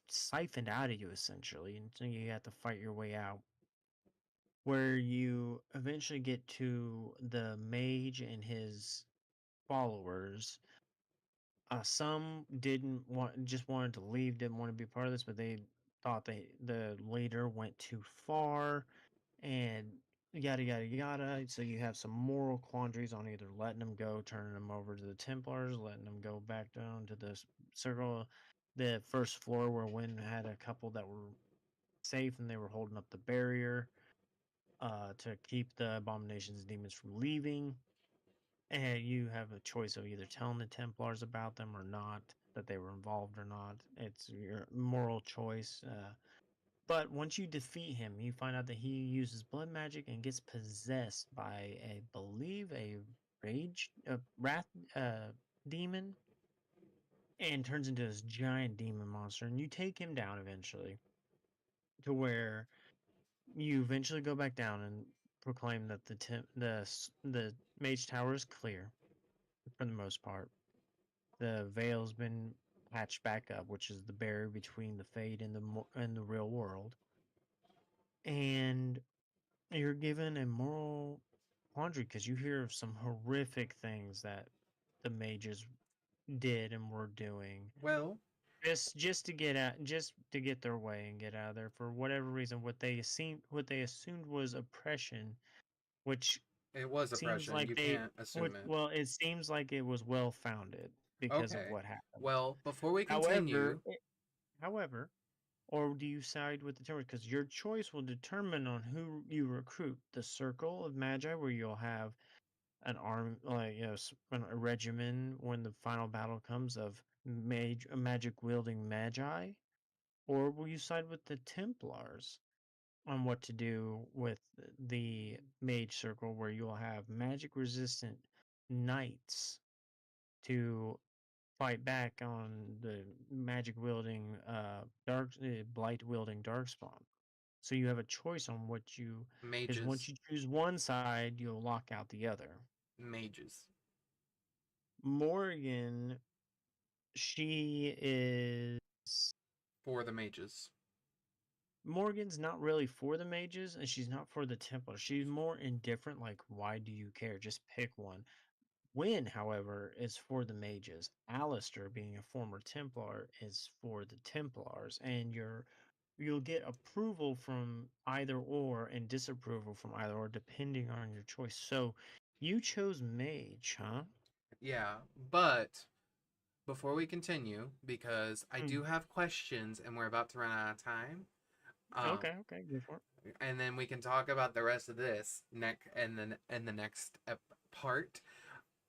siphoned out of you essentially, and so you have to fight your way out, where you eventually get to the mage and his followers. Some didn't want, just wanted to leave, didn't want to be part of this, but they thought the leader went too far, and yada yada yada. So you have some moral quandaries on either letting them go, turning them over to the Templars, letting them go back down to the circle, the first floor where Wynn had a couple that were safe and they were holding up the barrier to keep the abominations and demons from leaving. And you have a choice of either telling the Templars about them or not, that they were involved or not. It's your moral choice. But once you defeat him, you find out that he uses blood magic and gets possessed by, I believe, a wrath demon, and turns into this giant demon monster. And you take him down eventually, to where you eventually go back down and proclaim that the mage tower is clear for the most part. The veil's been patched back up, which is the barrier between the fade and the real world. And you're given a moral quandary because you hear of some horrific things that the mages did and were doing, Well, just to get out, just to get their way and get out of there for whatever reason. What they assumed was oppression, which it was seems oppression. like You they, can't which, assume it. well, it seems like it was well founded because of Okay. what happened. Well, before we However, continue, However, or do you side with the Templars? Because your choice will determine on who you recruit. The Circle of Magi, where you'll have an arm, like a regimen when the final battle comes of magic wielding Magi, or will you side with the Templars on what to do with the Mage Circle, where you'll have magic resistant knights to fight back on the magic wielding blight wielding darkspawn? So you have a choice on what you, because once Mages. you choose one side, you'll lock out the other. Mages. Morgan, she is For the mages. Morgan's not really for the mages and she's not for the Templar. She's more indifferent, like, why do you care? Just pick one. Wynn, however, is for the mages. Alistair, being a former Templar, is for the Templars, and you'll get approval from either or and disapproval from either or depending on your choice. So you chose mage, huh? Yeah, but before we continue, because I do Mm. have questions and we're about to run out of time, um, Okay, okay, go for it. and then we can talk about the rest of this neck and then in the next part.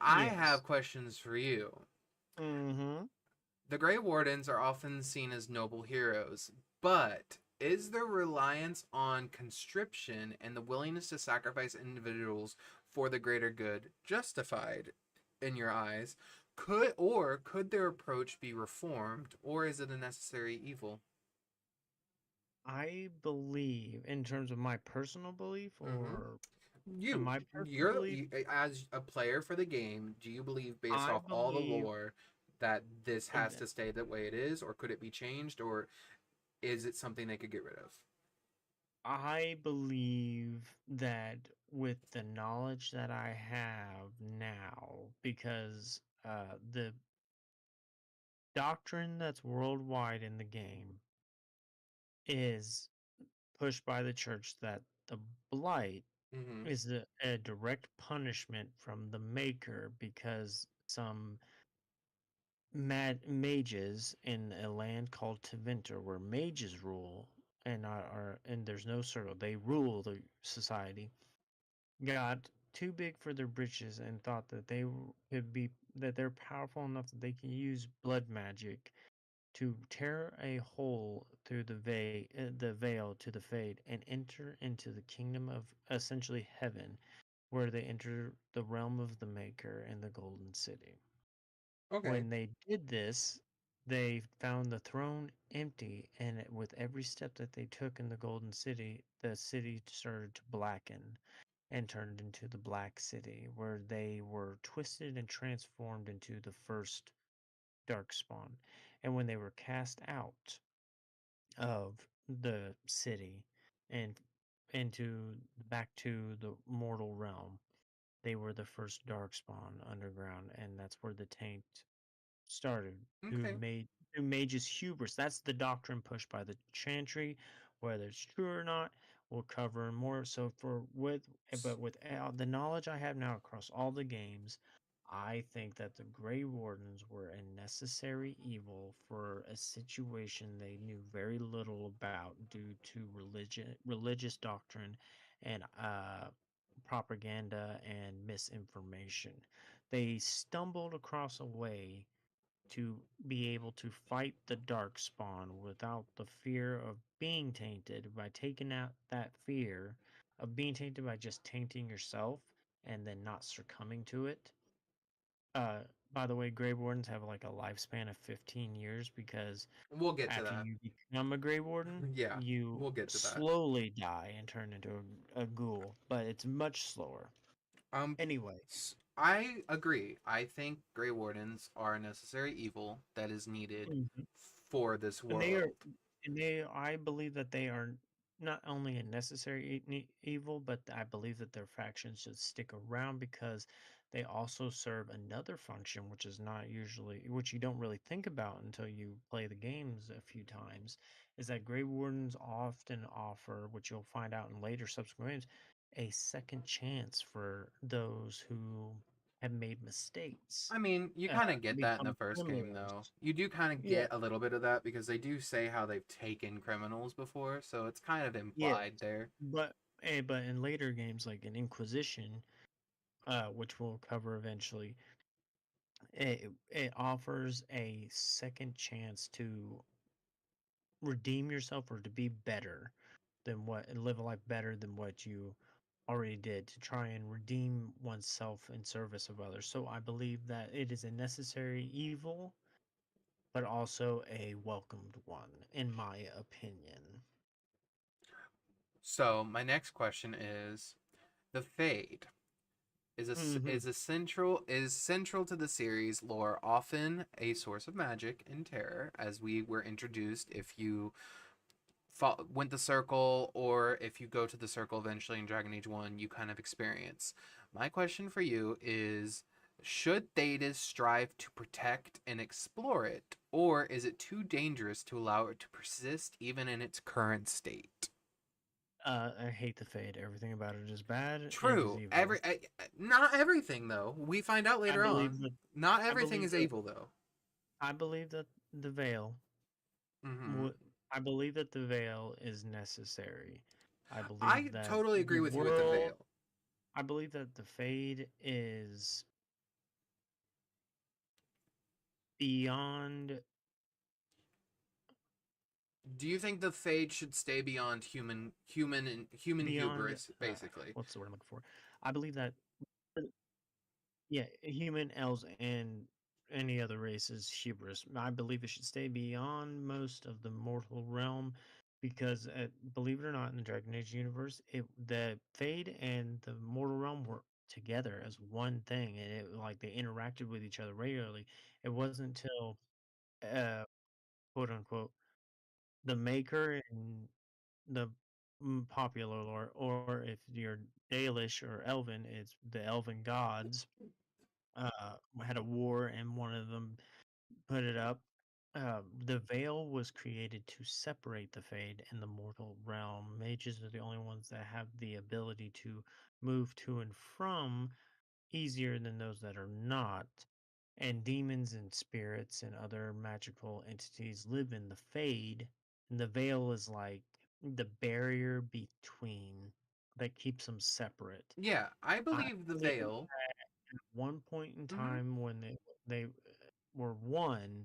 I Yes. have questions for you. Mm-hmm. The Grey Wardens are often seen as noble heroes, but is their reliance on conscription and the willingness to sacrifice individuals for the greater good justified in your eyes? Could their approach be reformed, or is it a necessary evil? I believe, in terms of my personal belief, Mm-hmm. or You, my personal you're belief, as a player for the game. Do you believe, based I off all the believe lore, that this has that to stay the way it is, or could it be changed, or is it something they could get rid of? I believe that with the knowledge that I have now, because the doctrine that's worldwide in the game is pushed by the church that the blight Mm-hmm. is a direct punishment from the maker because some mages in a land called Taventer, where mages rule and there's no circle. They rule the society. Got too big for their britches and thought that could be that they're powerful enough that they can use blood magic to tear a hole through the veil to the fade and enter into the kingdom of essentially heaven, where they enter the realm of the Maker and the Golden City. Okay. When they did this, they found the throne empty, and with every step that they took in the city started to blacken and turned into the Black City, where they were twisted and transformed into the first Darkspawn. And when they were cast out of the city and into back to the mortal realm, they were the first Darkspawn underground, and that's where the taint started through Okay. mage's hubris. That's the doctrine pushed by the chantry. Whether it's true or not, we'll cover more. So but with the knowledge I have now across all the games, I think that the Grey Wardens were a necessary evil for a situation they knew very little about due to religious doctrine, and propaganda and misinformation. They stumbled across a way to be able to fight the dark spawn without the fear of being tainted, by taking out that fear of being tainted by just tainting yourself and then not succumbing to it. Uh, by the way, Grey Wardens have like a lifespan of 15 years because We'll get to after that. you become a Grey Warden, Yeah, you we'll get to that. slowly die and turn into a ghoul, but it's much slower. Um, Anyway, I agree. I think Grey Wardens are a necessary evil that is needed mhm. for this And they are, world. and they, I believe that they are not only a necessary evil, but I believe that their factions should stick around because they also serve another function, which is not usually, which you don't really think about until you play the games a few times, is that Grey Wardens often offer, which you'll find out in later subsequent games, a second chance for those who have made mistakes, I mean, you uh, kind of and get that in the become first game, criminals. though. You do kind of Yeah, get a little bit of that because they do say how they've taken criminals before, so it's kind of yes. implied there. But in later games like in Inquisition, which we'll cover eventually, it offers a second chance to redeem yourself or to be better than what and live a life better than what you already did, to try and redeem oneself in service of others. So I believe that it is a necessary evil, but also a welcomed one, in my opinion. So my next question is the Fade Hmm. is central to the series lore, often a source of magic and terror, as we were introduced if you went the circle, or if you go to the circle eventually in Dragon Age 1, you kind of experience. My question for you is, should Thedas strive to protect and explore it, or is it too dangerous to allow it to persist even in its current state? I hate the Fade. Everything about it is bad and is True. evil. Not everything though. We find out I later believe on. that. Not I everything believe is that. evil though. I believe that the veil. Hmm. wo- I believe that the veil is necessary. I believe I that totally agree the with you with the world. veil. I believe that the Fade is beyond Do you think the Fade should stay beyond human beyond hubris, basically? what's the word I'm looking for? I believe that yeah, human, elves, and any other race's hubris. I believe it should stay beyond most of the mortal realm because, believe it or not, in the Dragon Age universe, the Fade and the mortal realm were together as one thing, and it like they interacted with each other regularly. It wasn't until uh, quote unquote the Maker and the popular lore, or if you're Dalish or Elven, it's the Elven gods had a war and one of them put it up. The veil was created to separate the Fade and the mortal realm. Mages are the only ones that have the ability to move to and from easier than those that are not. And demons and spirits and other magical entities live in the Fade. And the veil is like the barrier between that keeps them separate. Yeah, I I believe the believe veil. one point in Hmm. time when they were one,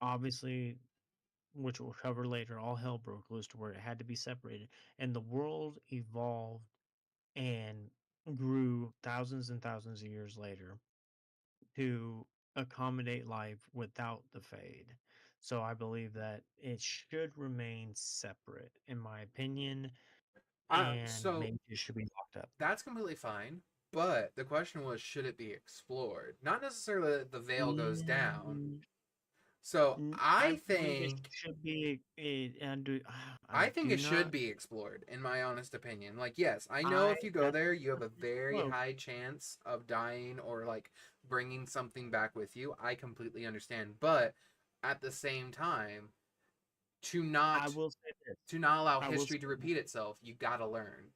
obviously, which we'll cover later, all hell broke loose to where it had to be separated, and the world evolved and grew thousands and thousands of years later to accommodate life without the Fade. So I believe that it should remain separate, in my opinion, and So maybe it should be locked up. that's completely fine. But the question was, should it be explored? Not necessarily that the veil goes down. Mm, So I believe it should be. And I I think do it should not. be explored, in my honest opinion. Like, yes, I know I if you go That's there, you have not a the very quote. high chance of dying or like bringing something back with you. I completely understand, but at the same time, to I not will say this. to not allow I will history say to this. repeat itself, you gotta learn.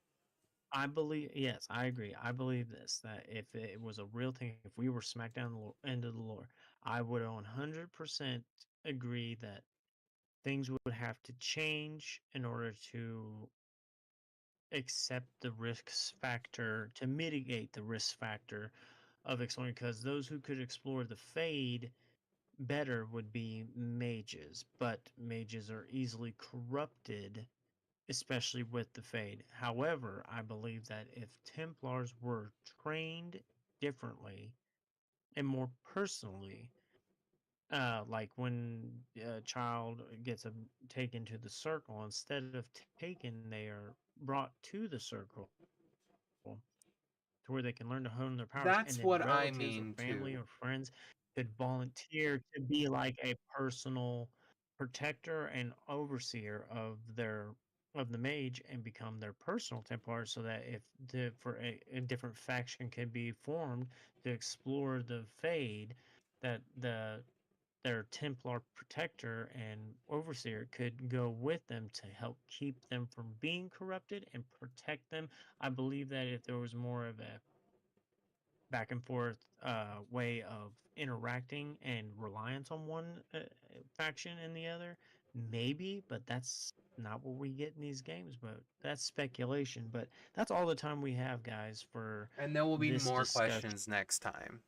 I believe. Yes, I agree. I believe this. That if it was a real thing, if we were smack down the end of the lore, I would 100% agree that things would have to change in order to accept the risk factor, to mitigate the risk factor of exploring. Because those who could explore the Fade better would be mages, but mages are easily corrupted, especially with the Fade. However, I believe that if Templars were trained differently and more personally, like when a child gets taken to the circle, instead of taken, they are brought to the circle to where they can learn to hone their powers, and That's then what I relatives or mean family too. or friends could volunteer to be like a personal protector and overseer of the mage and become their personal Templar, so that if for a different faction can be formed to explore the Fade, that their Templar protector and overseer could go with them to help keep them from being corrupted and protect them. I believe that if there was more of a back and forth way of interacting and reliance on one faction and the other, maybe, but that's not what we get in these games. But that's speculation. But that's all the time we have, guys, for And there will be this more discussion. questions next time.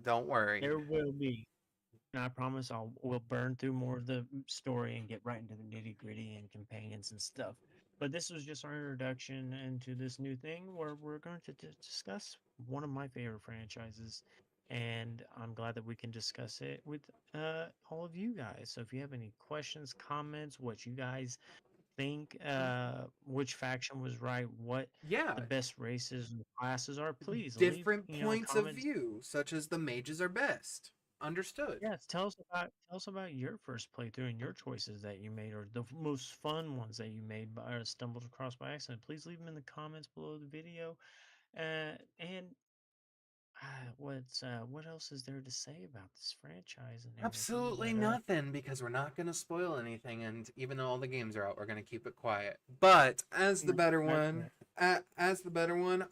Don't worry. There will be. And I promise we'll burn through more of the story and get right into the nitty gritty and companions and stuff. But this was just our introduction into this new thing where we're going to discuss one of my favorite franchises, and I'm glad that we can discuss it with all of you guys. So if you have any questions, comments, what you guys think which faction was right, what the Yeah, best races and classes are, please leave, different points of comments. view, such as the mages are best. Understood. Yeah, tell us about your first playthrough and your choices that you made, or the most fun ones that you made by, or stumbled across by accident. Please leave them in the comments below the video. And what else is there to say about this franchise and everything? Absolutely But nothing, because we're not going to spoil anything, and even though all the games are out, we're going to keep it quiet. But as the better not one, yet.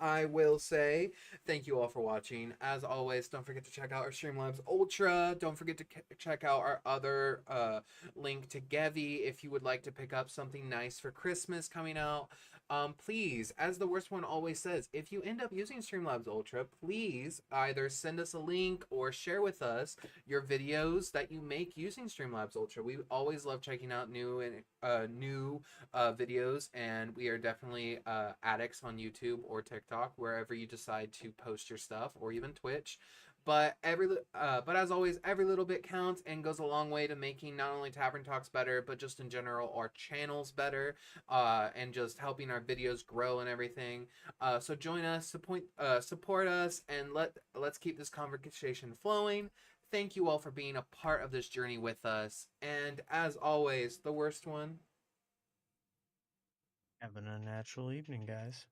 I will say thank you all for watching. As always, don't forget to check out our Streamlabs Ultra. Don't forget to check out our other link to GEVI if you would like to pick up something nice for Christmas coming out. Please, as the worst one always says, if you end up using Streamlabs Ultra, please either send us a link or share with us your videos that you make using Streamlabs Ultra. We always love checking out new videos, and we are definitely addicts on YouTube or TikTok, wherever you decide to post your stuff, or even Twitch. But as always, every little bit counts and goes a long way to making not only Tavern Talks better, but just in general our channels better, and just helping our videos grow and everything. So join us, support us, and let's keep this conversation flowing. Thank you all for being a part of this journey with us. And as always, the worst one. Have an unnatural evening, guys.